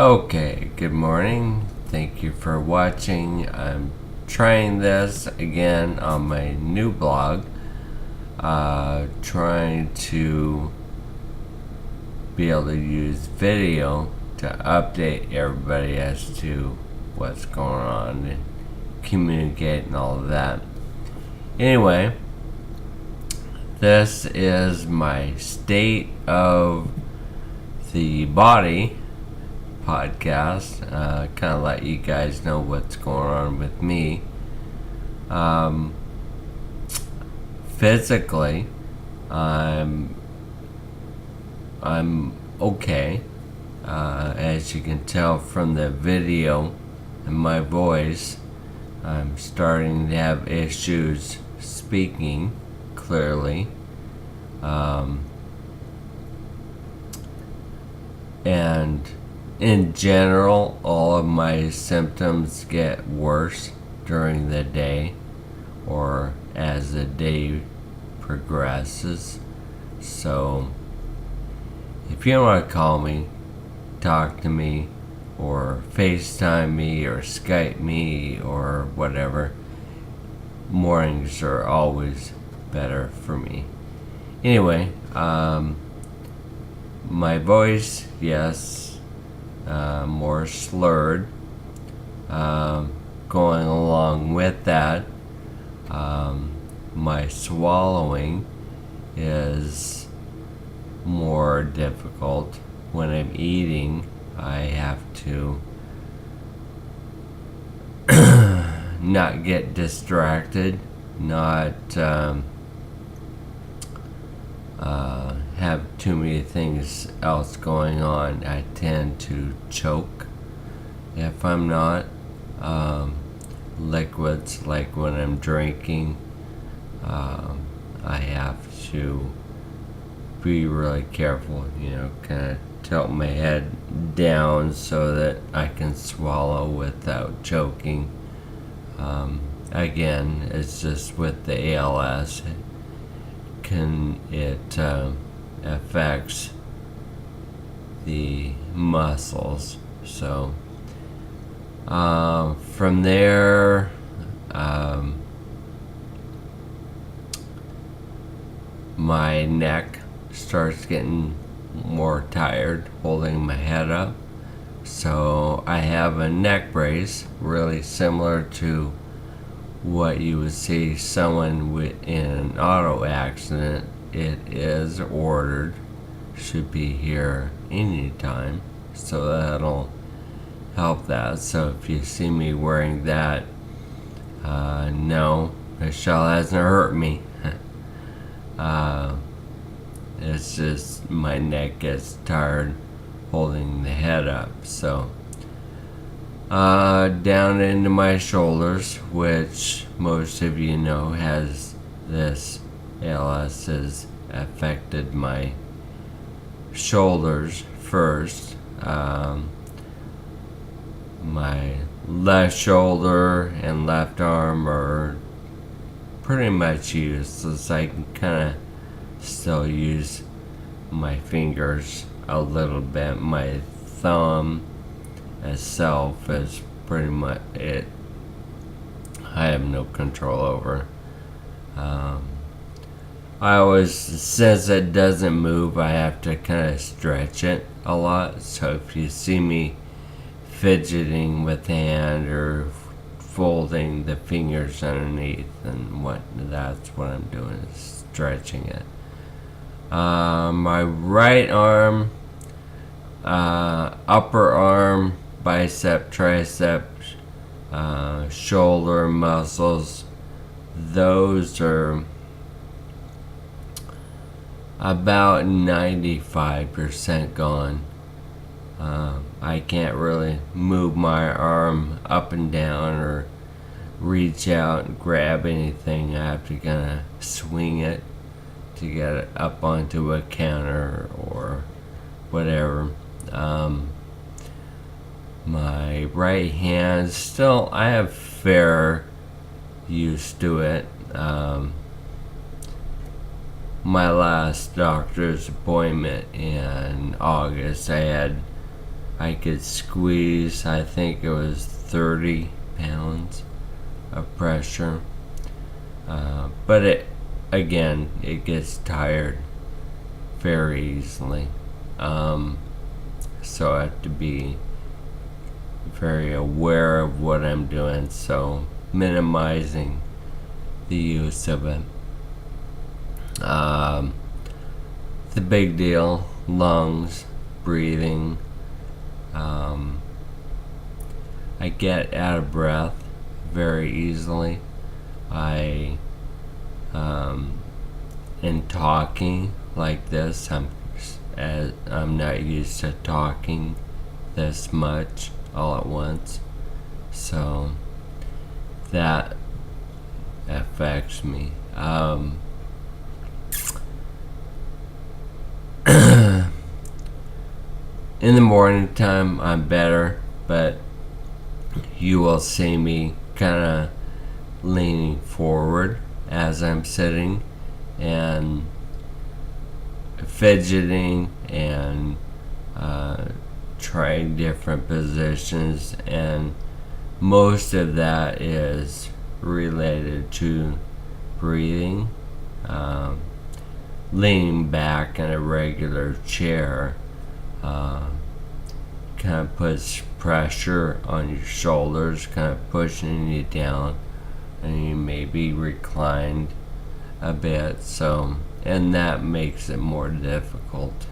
Okay, good morning. Thank you for watching. I'm trying this again on my new blog. Trying to be able to use video to update everybody as to what's going on and communicate and all of that. Anyway, this is my state of the body podcast. Kind of let you guys know what's going on with me. Physically, I'm okay. As you can tell from the video and my voice, I'm starting to have issues speaking clearly. And in general, all of my symptoms get worse during the day or as the day progresses. So, if you want to call me, talk to me, or FaceTime me, or Skype me, or whatever, mornings are always better for me. Anyway, my voice, yes, more slurred. Going along with that, my swallowing is more difficult. When I'm eating, I have to not get distracted, not have too many things else going on. I tend to choke if I'm not. Liquids, like when I'm drinking, I have to be really careful, kind of tilt my head down so that I can swallow without choking. Again, it's just with the ALS, it affects the muscles. So from there, my neck starts getting more tired holding my head up. So I have a neck brace, really similar to what you would see someone in an auto accident. It is ordered, should be here anytime, so that'll help that. So if you see me wearing that, no, Michelle hasn't hurt me. It's just my neck gets tired holding the head up. So down into my shoulders, which most of you know has this ALS, has affected my shoulders first. My left shoulder and left arm are pretty much useless. I can kind of still use my fingers a little bit. My thumb itself is pretty much it. I have no control over. I always, since it doesn't move, I have to kind of stretch it a lot. So if you see me fidgeting with the hand or folding the fingers underneath and that's what I'm doing, is stretching it. My right arm, upper arm, bicep, tricep, shoulder muscles, those are about 95% gone. I can't really move my arm up and down or reach out and grab anything. I have to kind of swing it to get it up onto a counter or whatever. My right hand, still, I have fair use to it. My last doctor's appointment in August, I had I could squeeze, I think it was 30 pounds of pressure. But it gets tired very easily. So I have to be very aware of what I'm doing, so minimizing the use of it. The big deal, lungs, breathing. I get out of breath very easily. In talking like this, I'm not used to talking this much all at once, so that affects me. In the morning time, I'm better, but you will see me kind of leaning forward as I'm sitting and fidgeting and trying different positions, and most of that is related to breathing. Leaning back in a regular chair kind of puts pressure on your shoulders, kind of pushing you down, and you may be reclined a bit, so, and that makes it more difficult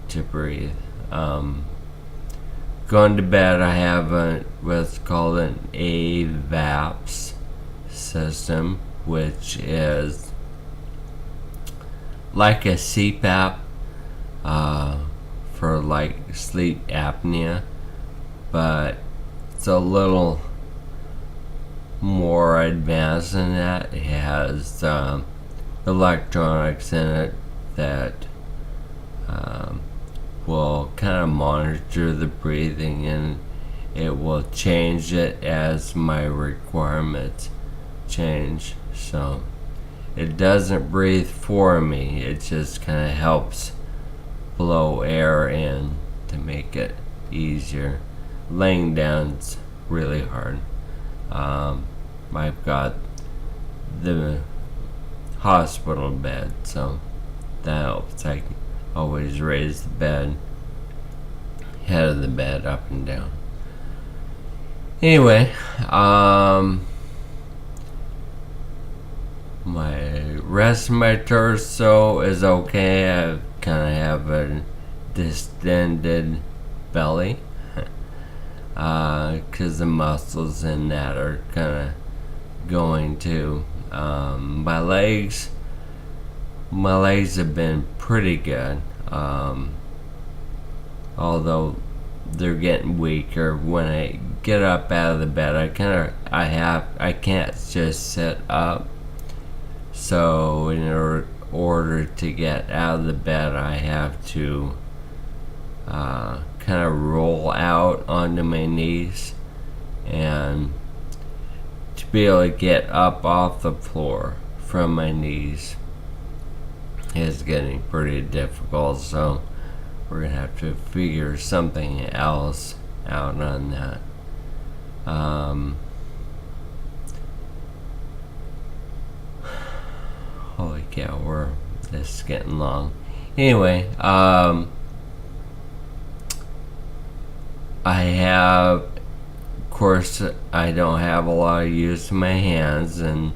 to breathe. Going to bed, I have what's called an AVAPS system, which is like a CPAP for like sleep apnea, but it's a little more advanced than that. It has electronics in it that will kind of monitor the breathing, and it will change it as my requirements change. So it doesn't breathe for me, it just kind of helps blow air in to make it easier. Laying down's really hard. I've got the hospital bed, so that helps. I can always raise the head of the bed up and down. Anyway, my rest of my torso is okay. I kind of have a distended belly because the muscles in that are kind of going too. My legs have been pretty good, although they're getting weaker. When I get up out of the bed, I can't just sit up. So in order to get out of the bed, I have to kind of roll out onto my knees, and to be able to get up off the floor from my knees is getting pretty difficult, so we're gonna have to figure something else out on that. Holy cow, this is getting long. Anyway, I have, of course, I don't have a lot of use of my hands, and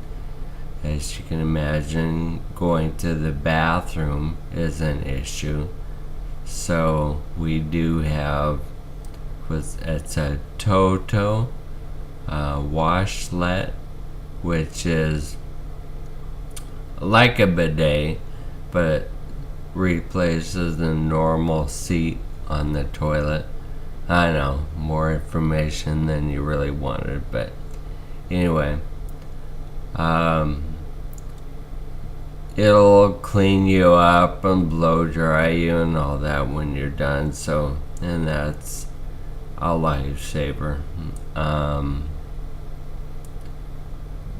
as you can imagine, going to the bathroom is an issue. So we do have, it's a Toto washlet, which is like a bidet, but it replaces the normal seat on the toilet. I know, more information than you really wanted, but anyway, it'll clean you up and blow dry you and all that when you're done, so, and that's a lifesaver.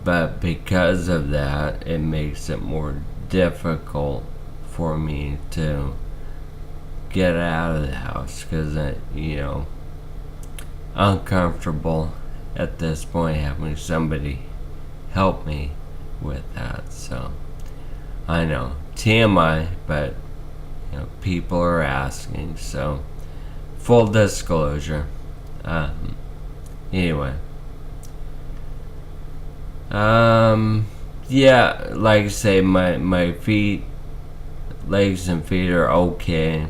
But because of that, it makes it more difficult for me to get out of the house because uncomfortable at this point having somebody help me with that. So I know TMI, but people are asking, so full disclosure. Anyway, yeah, like I say, my legs and feet are okay.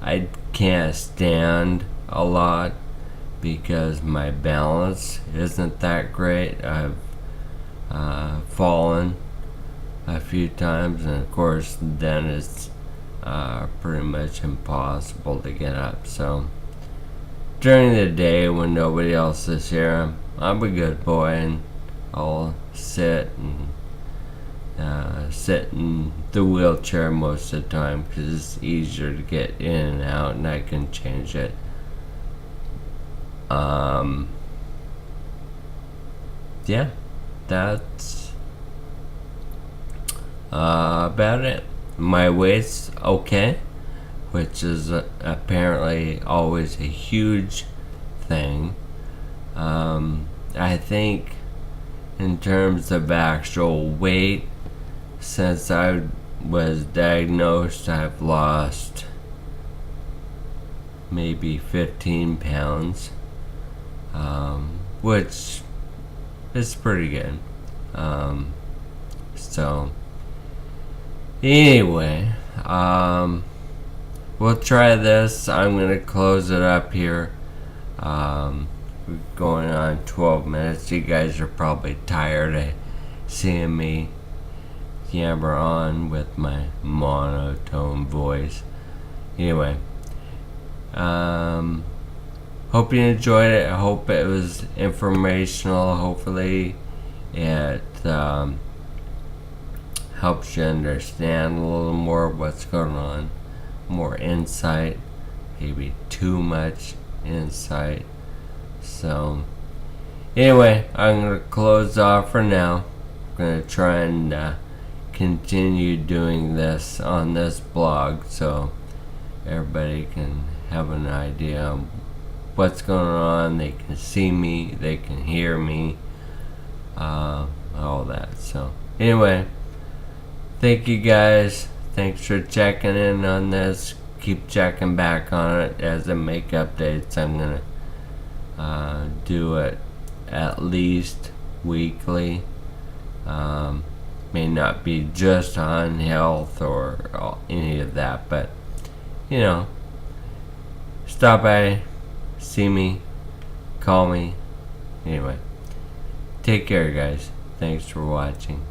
I can't stand a lot because my balance isn't that great. I've fallen a few times, and of course then it's pretty much impossible to get up. So during the day when nobody else is here, I'm a good boy and I'll sit in the wheelchair most of the time because it's easier to get in and out, and I can change it. Yeah, that's about it. My weight's okay, which is apparently always a huge thing. I think in terms of actual weight, since I was diagnosed, I've lost maybe 15 pounds, which is pretty good. So anyway, we'll try this. I'm gonna close it up here. We're going on 12 minutes. You guys are probably tired of seeing me yammer on with my monotone voice. Anyway, hope you enjoyed it. I hope it was informational. Hopefully it helps you understand a little more what's going on. More insight, maybe too much insight. So anyway, I'm going to close off for now. I'm going to try and continue doing this on this blog so everybody can have an idea of what's going on. They can see me, they can hear me, all that. So anyway, thank you guys. Thanks for checking in on this. Keep checking back on it as I make updates. I'm gonna do it at least weekly. May not be just on health or any of that, but stop by, see me, call me. Anyway, take care, guys. Thanks for watching.